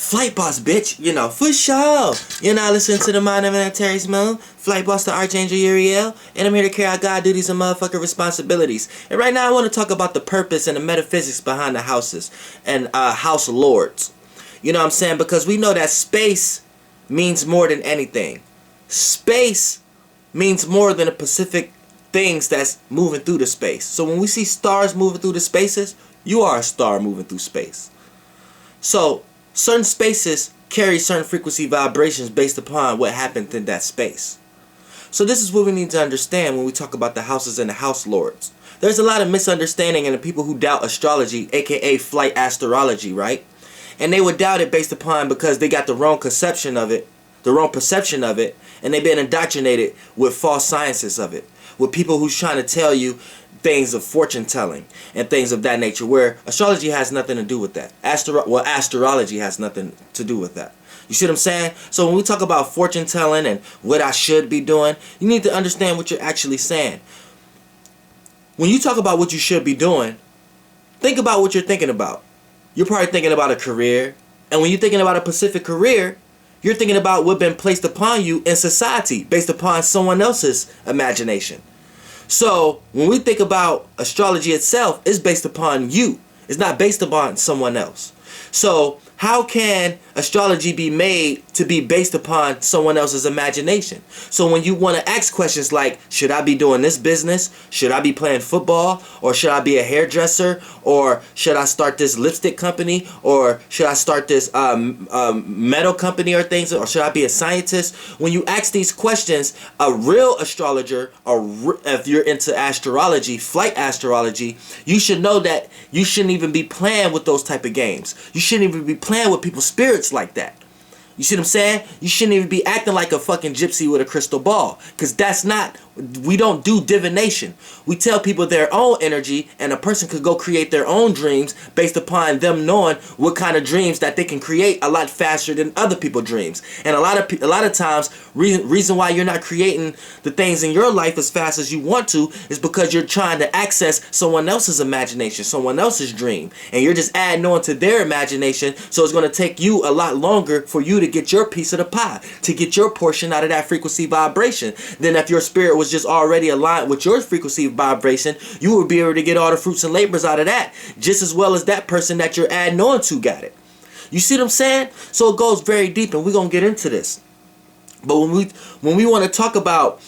Flight boss, bitch. You know, for sure. You're not listening to the Mind of Antares Moon. Flight boss, the Archangel Uriel. And I'm here to carry out God duties and motherfucking responsibilities. And right now I want to talk about the purpose and the metaphysics behind the houses and house lords. You know what I'm saying? Because we know that space means more than anything. Space means more than the specific things that's moving through the space. So when we see stars moving through the spaces, you are a star moving through space. So certain spaces carry certain frequency vibrations based upon what happened in that space. So this is what we need to understand when we talk about the houses and the house lords. There's a lot of misunderstanding in the people who doubt astrology, aka flight astrology, right? And they would doubt it based upon because they got the wrong conception of it, the wrong perception of it, and they've been indoctrinated with false sciences of it, with people who's trying to tell you things of fortune telling and things of that nature, where astrology has nothing to do with that. Astrology has nothing to do with that. You see what I'm saying? So when we talk about fortune telling and what I should be doing, you need to understand what you're actually saying. When you talk about what you should be doing, think about what you're thinking about. You're probably thinking about a career, and when you're thinking about a specific career, you're thinking about what's been placed upon you in society based upon someone else's imagination. So when we think about astrology itself, it's based upon you. It's not based upon someone else. So how can astrology be made to be based upon someone else's imagination? So when you want to ask questions like, should I be doing this business? Should I be playing football? Or should I be a hairdresser? Or should I start this lipstick company? Or should I start this metal company or things? Or should I be a scientist? When you ask these questions, a real astrologer, or if you're into astrology, flight astrology, you should know that you shouldn't even be playing with those type of games. You shouldn't even be playing with people's spirits like that. You see what I'm saying? You shouldn't even be acting like a fucking gypsy with a crystal ball, because that's not, we don't do divination. We tell people their own energy, and a person could go create their own dreams based upon them knowing what kind of dreams that they can create a lot faster than other people's dreams. And a lot of times, reason why you're not creating the things in your life as fast as you want to is because you're trying to access someone else's imagination, someone else's dream, and you're just adding on to their imagination. So it's going to take you a lot longer for you to get your piece of the pie, to get your portion out of that frequency vibration. Then if your spirit was just already aligned with your frequency vibration, you would be able to get all the fruits and labors out of that, just as well as that person that you're adding on to got it. You see what I'm saying? So it goes very deep, and we're going to get into this. But when we want to talk about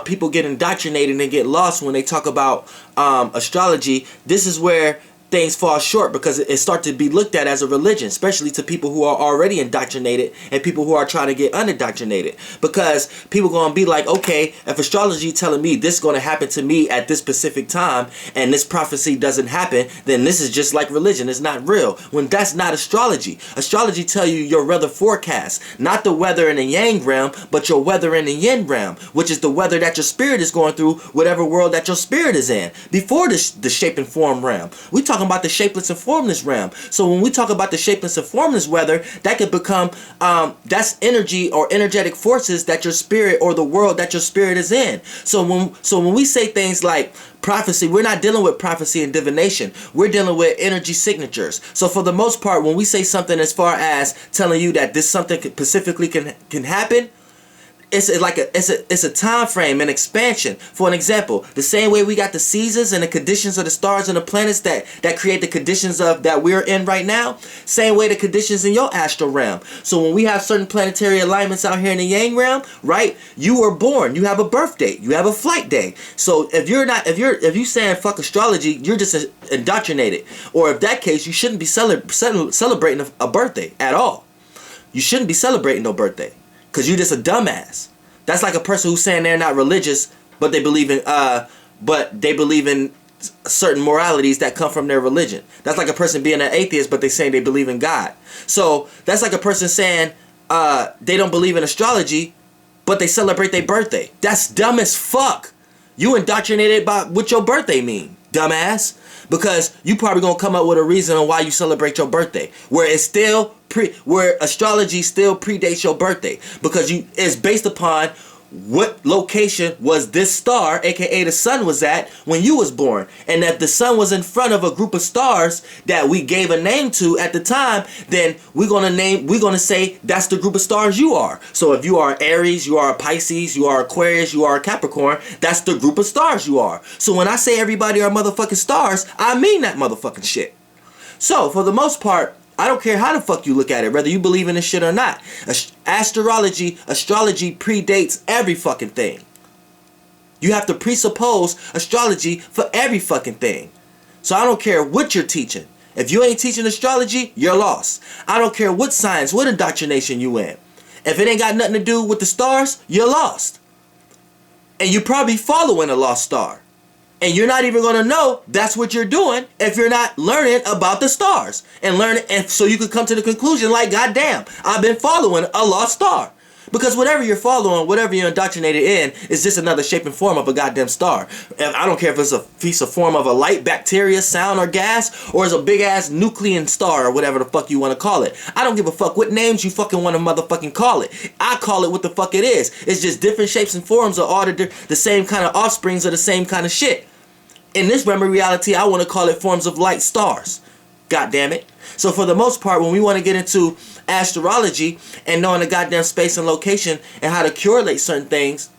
people get indoctrinated and get lost when they talk about astrology, this is where things fall short, because it starts to be looked at as a religion, especially to people who are already indoctrinated and people who are trying to get unindoctrinated. Because people going to be like, okay, if astrology telling me this is going to happen to me at this specific time and this prophecy doesn't happen, then this is just like religion. It's not real. When that's not astrology. Astrology tell you your weather forecast, not the weather in the yang realm, but your weather in the yin realm, which is the weather that your spirit is going through, whatever world that your spirit is in, before the shape and form realm. We talking about the shapeless and formless realm. So when we talk about the shapeless and formless weather, that could become that's energy or energetic forces that your spirit, or the world that your spirit is in. So when we say things like prophecy, we're not dealing with prophecy and divination. We're dealing with energy signatures. So for the most part, when we say something as far as telling you that this something specifically can happen, it's a time frame, an expansion. For an example, the same way we got the seasons and the conditions of the stars and the planets that create the conditions of that we're in right now, same way the conditions in your astral realm. So when we have certain planetary alignments out here in the yang realm, right? You were born, you have a birth date, you have a flight day. So if you saying fuck astrology, you're just indoctrinated. Or if that case, you shouldn't be celebrating a birthday at all. You shouldn't be celebrating no birthday, because you're just a dumbass. That's like a person who's saying they're not religious, but they believe in certain moralities that come from their religion. That's like a person being an atheist, but they saying they believe in God. So that's like a person saying they don't believe in astrology, but they celebrate their birthday. That's dumb as fuck. You indoctrinated by what your birthday mean, dumbass. Because you probably gonna come up with a reason on why you celebrate your birthday, where it's still where astrology still predates your birthday, because it's based upon what location was this star, aka the sun, was at when you was born, and that the sun was in front of a group of stars that we gave a name to at the time, then we're gonna say that's the group of stars you are. So if you are Aries, you are a Pisces, you are Aquarius, you are a Capricorn, that's the group of stars you are. So when I say everybody are motherfucking stars, I mean that motherfucking shit. So for the most part, I don't care how the fuck you look at it, whether you believe in this shit or not. Astrology predates every fucking thing. You have to presuppose astrology for every fucking thing. So I don't care what you're teaching. If you ain't teaching astrology, you're lost. I don't care what science, what indoctrination you in. If it ain't got nothing to do with the stars, you're lost. And you're probably following a lost star. And you're not even going to know that's what you're doing if you're not learning about the stars. And so you could come to the conclusion like, goddamn, I've been following a lost star. Because whatever you're following, whatever you're indoctrinated in, is just another shape and form of a goddamn star. And I don't care if it's a piece of form of a light, bacteria, sound, or gas, or it's a big-ass nucleon star, or whatever the fuck you want to call it. I don't give a fuck what names you fucking want to motherfucking call it. I call it what the fuck it is. It's just different shapes and forms of all the same kind of offsprings of the same kind of shit. In this realm of reality, I want to call it forms of light stars. God damn it. So for the most part, when we want to get into astrology and knowing the goddamn space and location and how to correlate certain things,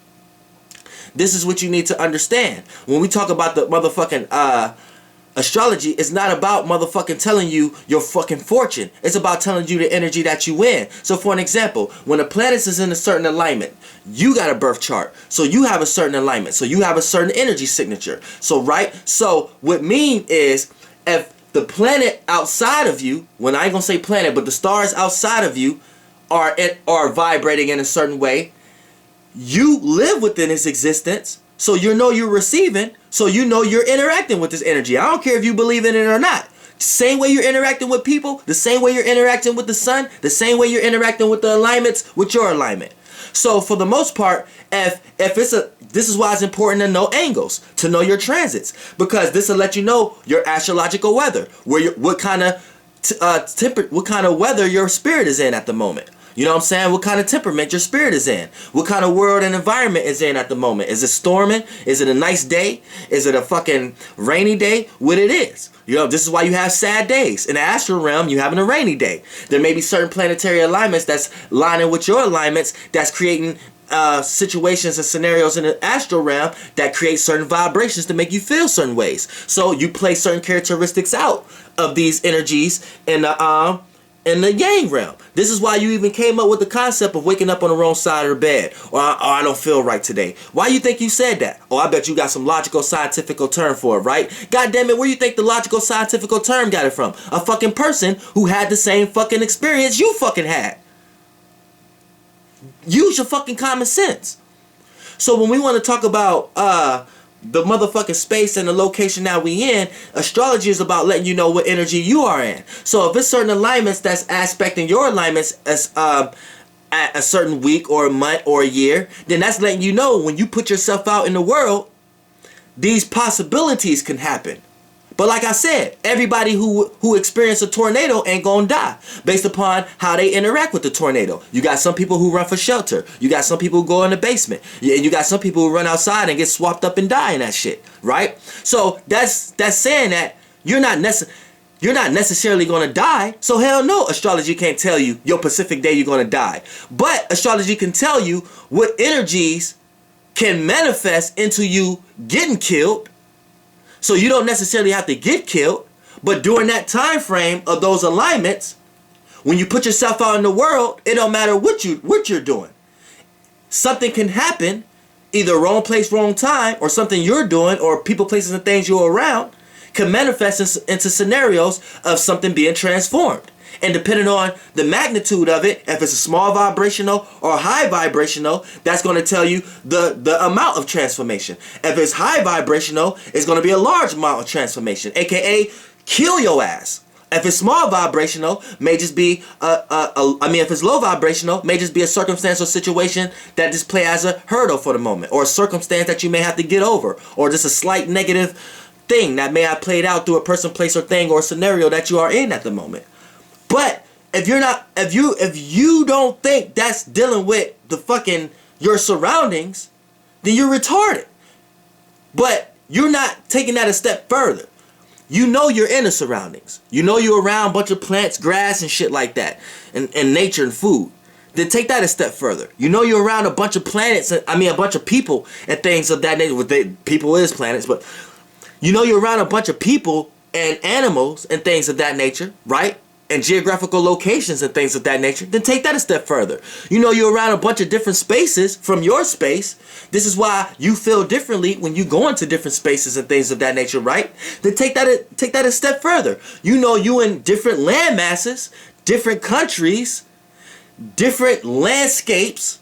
this is what you need to understand. When we talk about the motherfucking astrology, it's not about motherfucking telling you your fucking fortune. It's about telling you the energy that you in. So for an example, when a planet is in a certain alignment, you got a birth chart. So you have a certain alignment. So you have a certain energy signature. So right? So what mean is, if the planet outside of you, when I ain't gonna say planet, but the stars outside of you are vibrating in a certain way, you live within its existence. So you know you're receiving, so you know you're interacting with this energy. I don't care if you believe in it or not. Same way you're interacting with people, the same way you're interacting with the sun, the same way you're interacting with the alignments with your alignment. So for the most part, this is why it's important to know angles, to know your transits, because this will let you know your astrological weather, what kind of weather your spirit is in at the moment. You know what I'm saying? What kind of temperament your spirit is in. What kind of world and environment is in at the moment. Is it storming? Is it a nice day? Is it a fucking rainy day? What it is. You know, this is why you have sad days. In the astral realm, you having a rainy day. There may be certain planetary alignments that's lining with your alignments that's creating situations and scenarios in the astral realm that create certain vibrations to make you feel certain ways. So you play certain characteristics out of these energies in the yang realm. This is why you even came up with the concept of waking up on the wrong side of the bed. Or I don't feel right today. Why you think you said that? Oh, I bet you got some logical scientific term for it, right? God damn it, where you think the logical scientific term got it from? A fucking person who had the same fucking experience you fucking had. Use your fucking common sense. So when we want to talk about the motherfucking space and the location that we in, astrology is about letting you know what energy you are in. So if it's certain alignments that's aspecting your alignments as at a certain week or a month or a year, then that's letting you know when you put yourself out in the world, these possibilities can happen. But like I said, everybody who experienced a tornado ain't gonna die based upon how they interact with the tornado. You got some people who run for shelter. You got some people who go in the basement. And you got some people who run outside and get swapped up and die in that shit, right? So that's saying that you're not necessarily gonna die. So hell no, astrology can't tell you your Pacific day you're gonna die. But astrology can tell you what energies can manifest into you getting killed. So you don't necessarily have to get killed, but during that time frame of those alignments, when you put yourself out in the world, it don't matter what you're doing. Something can happen, either wrong place, wrong time, or something you're doing, or people, places, and things you're around can manifest into scenarios of something being transformed. And depending on the magnitude of it, if it's a small vibrational or high vibrational, that's going to tell you the amount of transformation. If it's high vibrational, it's going to be a large amount of transformation, aka kill your ass. If it's small vibrational, may just be if it's low vibrational, may just be a circumstance or situation that just play as a hurdle for the moment, or a circumstance that you may have to get over, or just a slight negative thing that may have played out through a person, place, or thing, or scenario that you are in at the moment. But if you don't think that's dealing with the fucking your surroundings, then you're retarded. But you're not taking that a step further. You know you're in the surroundings. You know you're around a bunch of plants, grass, and shit like that. And nature and food. Then take that a step further. You know you're around a bunch of planets, a bunch of people and things of that nature. Well, people is planets, but you know you're around a bunch of people and animals and things of that nature, right? And geographical locations and things of that nature. Then take that a step further. You know you're around a bunch of different spaces from your space. This is why you feel differently when you go into different spaces and things of that nature, right? Then take that a step further. You know you in different land masses, different countries, different landscapes,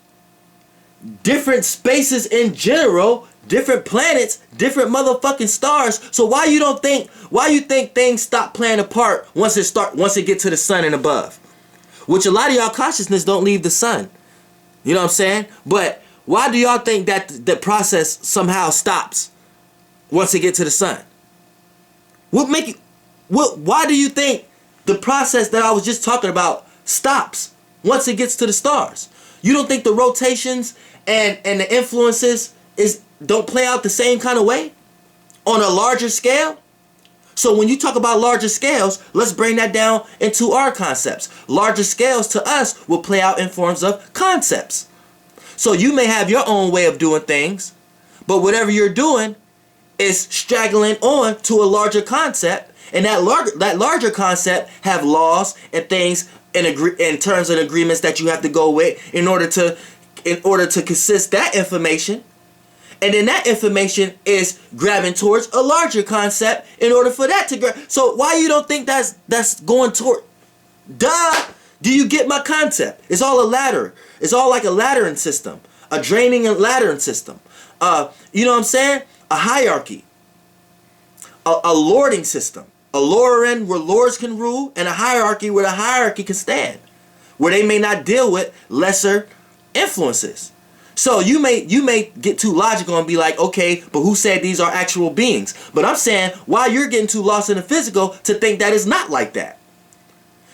different spaces in general, different planets, different motherfucking stars. So why you think things stop playing a part once it get to the sun and above? Which a lot of y'all consciousness don't leave the sun. You know what I'm saying? But why do y'all think that the process somehow stops once it get to the sun? Why do you think the process that I was just talking about stops once it gets to the stars? You don't think the rotations and the influences don't play out the same kind of way on a larger scale? So when you talk about larger scales, let's bring that down into our concepts. Larger scales to us will play out in forms of concepts. So you may have your own way of doing things, but whatever you're doing is straggling on to a larger concept, and that larger concept have laws and things in terms of agreements that you have to go with in order to consist that information. And then that information is grabbing towards a larger concept in order for that to grab. So why you don't think that's going toward? Duh! Do you get my concept? It's all a ladder. It's all like a laddering system. A draining and laddering system. You know what I'm saying? A hierarchy. A lording system. A lording where lords can rule, and a hierarchy where the hierarchy can stand. Where they may not deal with lesser influences. So you may get too logical and be like, okay, but who said these are actual beings? But I'm saying, why you're getting too lost in the physical to think that it's not like that.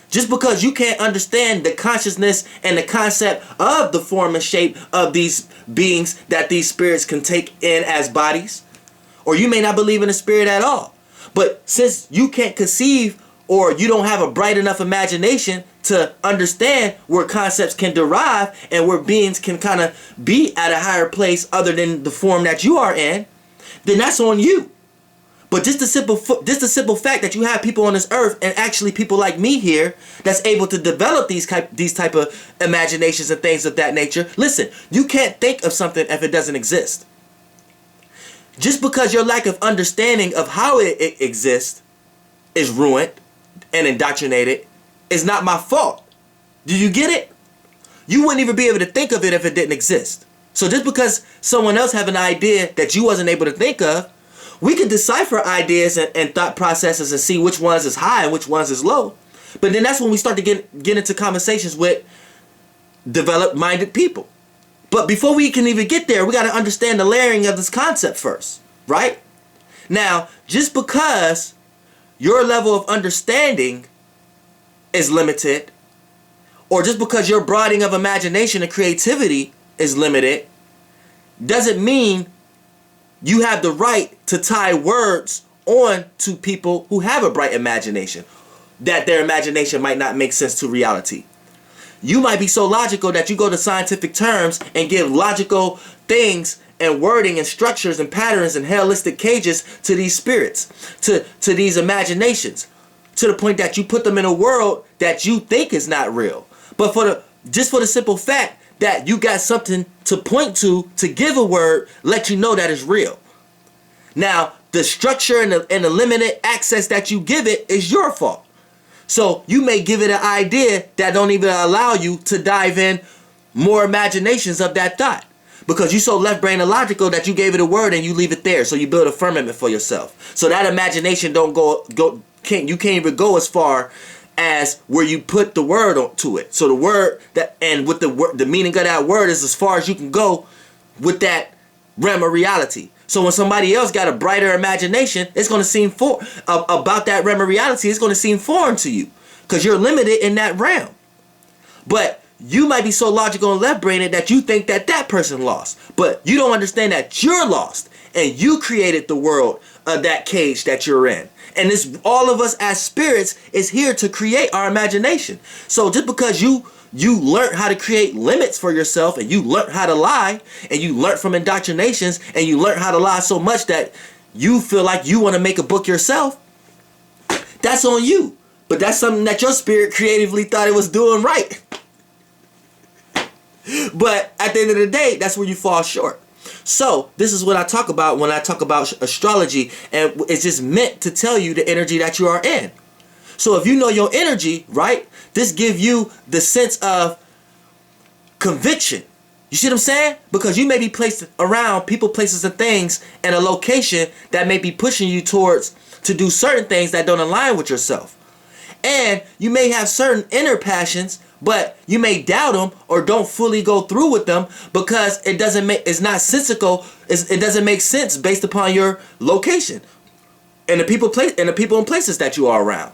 Just because you can't understand the consciousness and the concept of the form and shape of these beings that these spirits can take in as bodies, or you may not believe in a spirit at all. But since you can't conceive, or you don't have a bright enough imagination to understand where concepts can derive and where beings can kind of be at a higher place other than the form that you are in, then that's on you. But just the simple fact that you have people on this earth, and actually people like me here, that's able to develop these type of imaginations and things of that nature. Listen, you can't think of something if it doesn't exist. Just because your lack of understanding of how it exists is ruined and indoctrinated is not my fault. Do you get it? You wouldn't even be able to think of it if it didn't exist. So just because someone else have an idea that you wasn't able to think of, we can decipher ideas and thought processes and see which ones is high and which ones is low. But then that's when we start to get into conversations with developed-minded people. But before we can even get there, we got to understand the layering of this concept first, right? Now, just because your level of understanding is limited, or just because your broadening of imagination and creativity is limited, doesn't mean you have the right to tie words on to people who have a bright imagination, that their imagination might not make sense to reality. You might be so logical that you go to scientific terms and give logical things and wording and structures and patterns and hellistic cages to these spirits, to these imaginations, to the point that you put them in a world that you think is not real. But just for the simple fact that you got something to point to give a word, let you know that it's real. Now, the structure and the limited access that you give it is your fault. So you may give it an idea that don't even allow you to dive in more imaginations of that thought. Because you so left brain and logical that you gave it a word and you leave it there. So you build a firmament for yourself. So that imagination you can't even go as far as where you put the word to it. So the word with the meaning of that word is as far as you can go with that realm of reality. So when somebody else got a brighter imagination, it's going to seem about that realm of reality. It's going to seem foreign to you because you're limited in that realm. But you might be so logical and left-brained that you think that that person lost. But you don't understand that you're lost. And you created the world of that cage that you're in. And this, all of us as spirits is here to create our imagination. So just because you learned how to create limits for yourself, and you learned how to lie, and you learned from indoctrinations, and you learned how to lie so much that you feel like you want to make a book yourself, that's on you. But that's something that your spirit creatively thought it was doing right. But at the end of the day, that's where you fall short. So this is what I talk about when I talk about astrology, and it's just meant to tell you the energy that you are in. So if you know your energy, right, this give you the sense of conviction. You see what I'm saying? Because you may be placed around people, places, and things in a location that may be pushing you towards to do certain things that don't align with yourself. And you may have certain inner passions, but you may doubt them or don't fully go through with them because it doesn't make, it's not sensical. It doesn't make sense based upon your location and the people and places that you are around,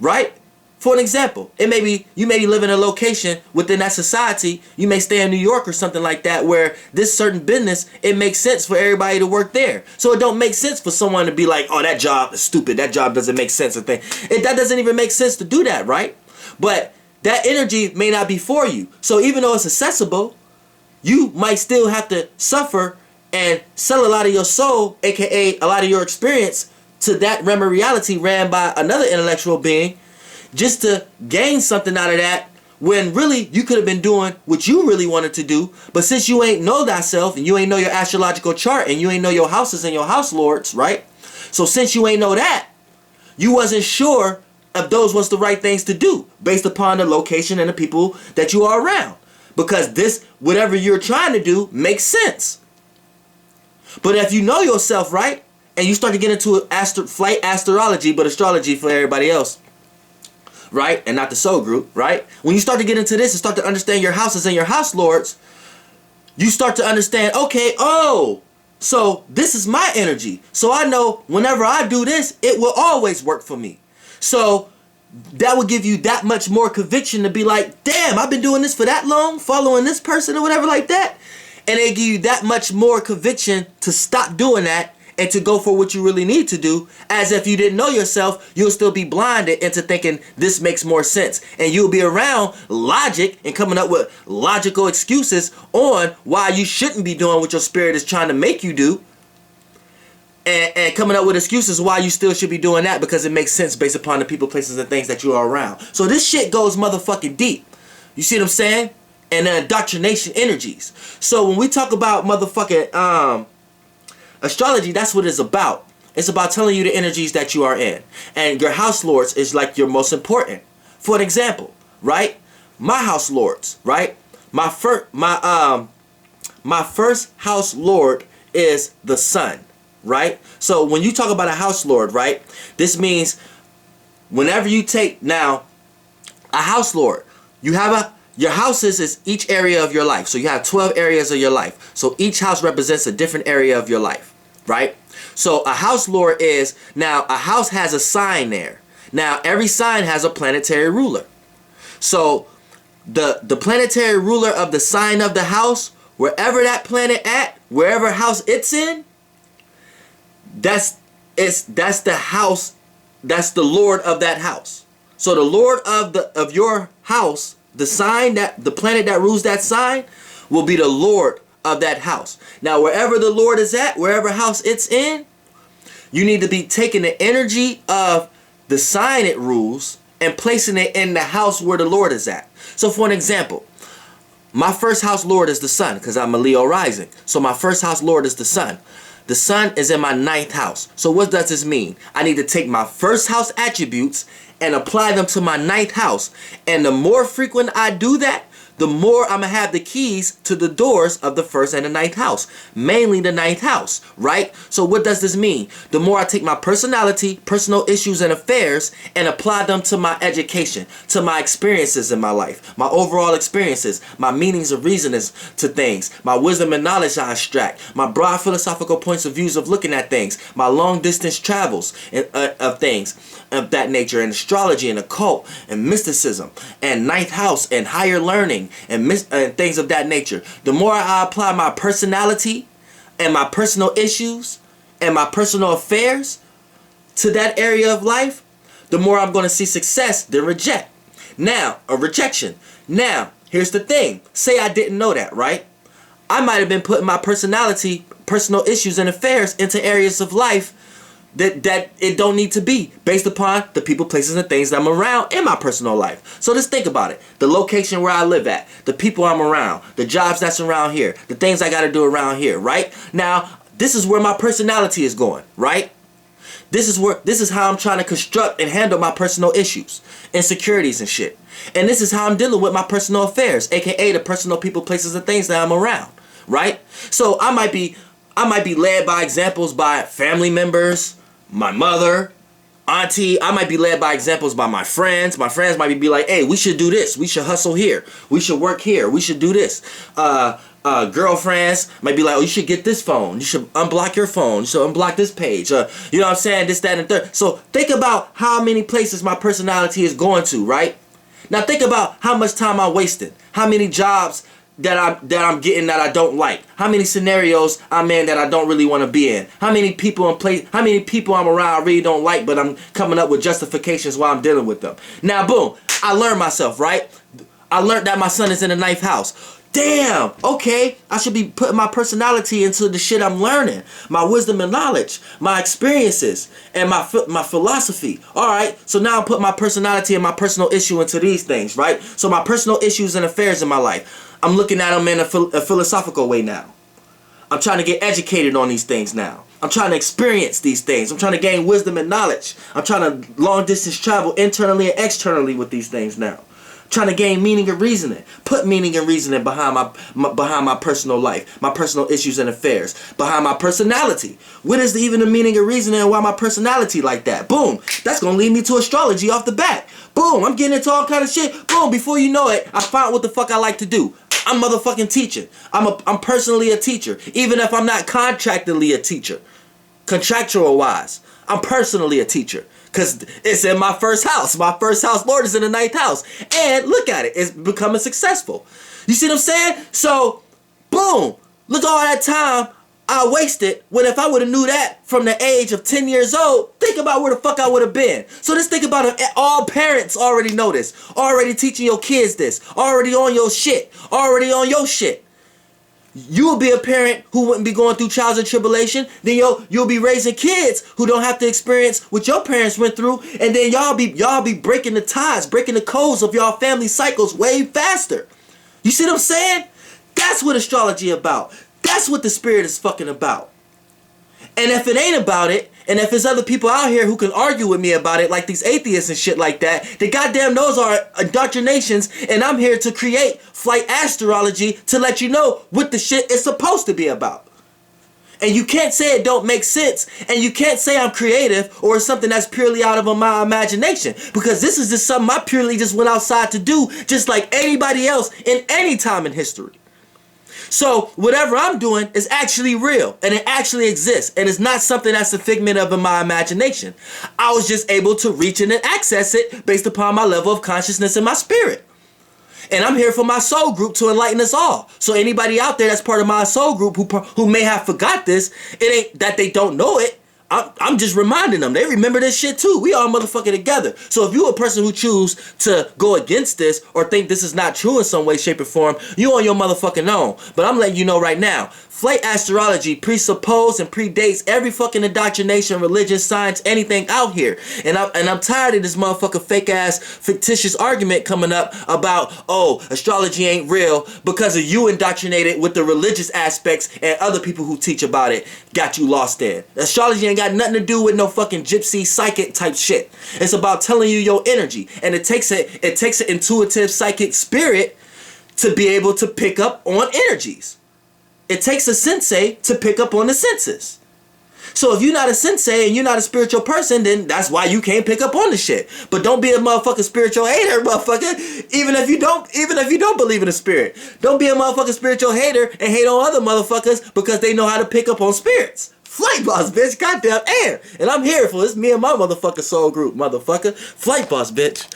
right? For an example, it may be you may be living in a location within that society. You may stay in New York or something like that, where this certain business, it makes sense for everybody to work there. So it don't make sense for someone to be like, oh, that job is stupid. That job doesn't make sense. That doesn't even make sense to do that, right? But that energy may not be for you. So even though it's accessible, you might still have to suffer and sell a lot of your soul, aka a lot of your experience, to that realm of reality ran by another intellectual being, just to gain something out of that, when really you could have been doing what you really wanted to do. But since you ain't know thyself, and you ain't know your astrological chart, and you ain't know your houses and your house lords, right? So since you ain't know that, you wasn't sure if those was the right things to do based upon the location and the people that you are around. Because this, whatever you're trying to do, makes sense. But if you know yourself, right, and you start to get into flight astrology, but astrology for everybody else, right, and not the soul group, right? When you start to get into this and start to understand your houses and your house lords, you start to understand, okay, oh, so this is my energy. So I know whenever I do this, it will always work for me. So that will give you that much more conviction to be like, damn, I've been doing this for that long, following this person or whatever like that. And they give you that much more conviction to stop doing that and to go for what you really need to do. As if you didn't know yourself, you'll still be blinded into thinking this makes more sense. And you'll be around logic and coming up with logical excuses on why you shouldn't be doing what your spirit is trying to make you do. And coming up with excuses why you still should be doing that because it makes sense based upon the people, places, and things that you are around. So this shit goes motherfucking deep. You see what I'm saying? And indoctrination energies. So when we talk about motherfucking astrology, that's what it's about. It's about telling you the energies that you are in. And your house lords is like your most important. For an example, right? My house lords, right? My first house lord is the sun, right? So when you talk about a house lord, right? This means whenever you take now a house lord, you have your houses is each area of your life. So you have 12 areas of your life. So each house represents a different area of your life, right? So a house lord is, now a house has a sign there. Now every sign has a planetary ruler. So the planetary ruler of the sign of the house, wherever that planet at, wherever house it's in, that's the house, that's the lord of that house. So the lord of your house, the sign, that the planet that rules that sign, will be the lord of that house. Now wherever the lord is at, wherever house it's in, you need to be taking the energy of the sign it rules and placing it in the house where the lord is at. So for an example, my first house lord is the sun, because I'm a Leo rising. So my first house lord is the sun. The sun is in my 9th house. So what does this mean? I need to take my first house attributes and apply them to my 9th house. And the more frequent I do that, the more I'm going to have the keys to the doors of the 1st and the 9th house. Mainly the 9th house, right? So what does this mean? The more I take my personality, personal issues and affairs, and apply them to my education, to my experiences in my life, my overall experiences, my meanings of reasonings to things, my wisdom and knowledge I extract, my broad philosophical points of views of looking at things, my long distance travels of things of that nature, and astrology and occult and mysticism and 9th house and higher learning and things of that nature. The more I apply my personality and my personal issues and my personal affairs to that area of life, the more I'm going to see success than rejection. Now, here's the thing. Say I didn't know that, right? I might have been putting my personality, personal issues and affairs into areas of life that it don't need to be, based upon the people, places, and things that I'm around in my personal life. So just think about it. The location where I live at, the people I'm around, the jobs that's around here, the things I got to do around here, right? Now, this is where my personality is going, right? This is how I'm trying to construct and handle my personal issues, insecurities and shit. And this is how I'm dealing with my personal affairs, aka the personal people, places, and things that I'm around, right? So I might be led by examples by family members, my mother, auntie. I might be led by examples by my friends. My friends might be like, hey, we should do this. We should hustle here. We should work here. We should do this. Girlfriends might be like, oh, you should get this phone. You should unblock your phone. You should unblock this page. You know what I'm saying? This, that, and third. So think about how many places my personality is going to, right? Now think about how much time I'm wasting. How many jobs that I'm getting that I don't like. How many scenarios I'm in that I don't really want to be in. How many people how many people I'm around I really don't like, but I'm coming up with justifications while I'm dealing with them. Now boom, I learned myself, right? I learned that my son is in the 9th house. Damn, okay, I should be putting my personality into the shit I'm learning, my wisdom and knowledge, my experiences, and my philosophy. All right, so now I'm putting my personality and my personal issue into these things, right? So my personal issues and affairs in my life, I'm looking at them in a philosophical way now. I'm trying to get educated on these things now. I'm trying to experience these things. I'm trying to gain wisdom and knowledge. I'm trying to long distance travel internally and externally with these things now. Trying to gain meaning and reasoning. Put meaning and reasoning behind my personal life, my personal issues and affairs, behind my personality. What is even the meaning and reasoning and why my personality like that? Boom. That's going to lead me to astrology off the bat. Boom. I'm getting into all kind of shit. Boom. Before you know it, I found what the fuck I like to do. I'm motherfucking teaching. I'm personally a teacher. Even if I'm not contractually a teacher. Contractual wise. I'm personally a teacher. Because it's in my 1st house. My 1st house lord is in the 9th house. And look at it. It's becoming successful. You see what I'm saying? So, boom. Look at all that time I wasted. When if I would have knew that from the age of 10 years old, think about where the fuck I would have been. So just think about it. All parents already know this. Already teaching your kids this. Already on your shit. Already on your shit. You will be a parent who wouldn't be going through trials and tribulation. Then you'll be raising kids who don't have to experience what your parents went through. And then y'all be breaking the ties, breaking the codes of y'all family cycles way faster. You see what I'm saying? That's what astrology about. That's what the spirit is fucking about. And if it ain't about it, and if there's other people out here who can argue with me about it, like these atheists and shit like that, the goddamn those are indoctrinations, and I'm here to create Flight Astrology to let you know what the shit is supposed to be about. And you can't say it don't make sense, and you can't say I'm creative or something that's purely out of my imagination, because this is just something I purely just went outside to do, just like anybody else in any time in history. So whatever I'm doing is actually real, and it actually exists, and it's not something that's a figment of my imagination. I was just able to reach in and access it based upon my level of consciousness and my spirit. And I'm here for my soul group to enlighten us all. So anybody out there that's part of my soul group who may have forgot this, it ain't that they don't know it. I'm just reminding them. They remember this shit too. We all motherfucking together. So if you're a person who choose to go against this or think this is not true in some way, shape, or form, you on your motherfucking own. But I'm letting you know right now, Flight Astrology presupposes and predates every fucking indoctrination, religion, science, anything out here. And I'm tired of this motherfucker fake ass fictitious argument coming up about, oh, astrology ain't real because of you indoctrinated with the religious aspects and other people who teach about it got you lost in. Astrology ain't got nothing to do with no fucking gypsy psychic type shit. It's about telling you your energy, and it takes an intuitive psychic spirit to be able to pick up on energies. It takes a sensei to pick up on the senses. So if you're not a sensei and you're not a spiritual person, then that's why you can't pick up on the shit. But don't be a motherfucking spiritual hater, motherfucker. Even if you don't believe in the spirit. Don't be a motherfucking spiritual hater and hate on other motherfuckers because they know how to pick up on spirits. Flight Boss, bitch. Goddamn air. And I'm here for this. Me and my motherfucking soul group, motherfucker. Flight Boss, bitch.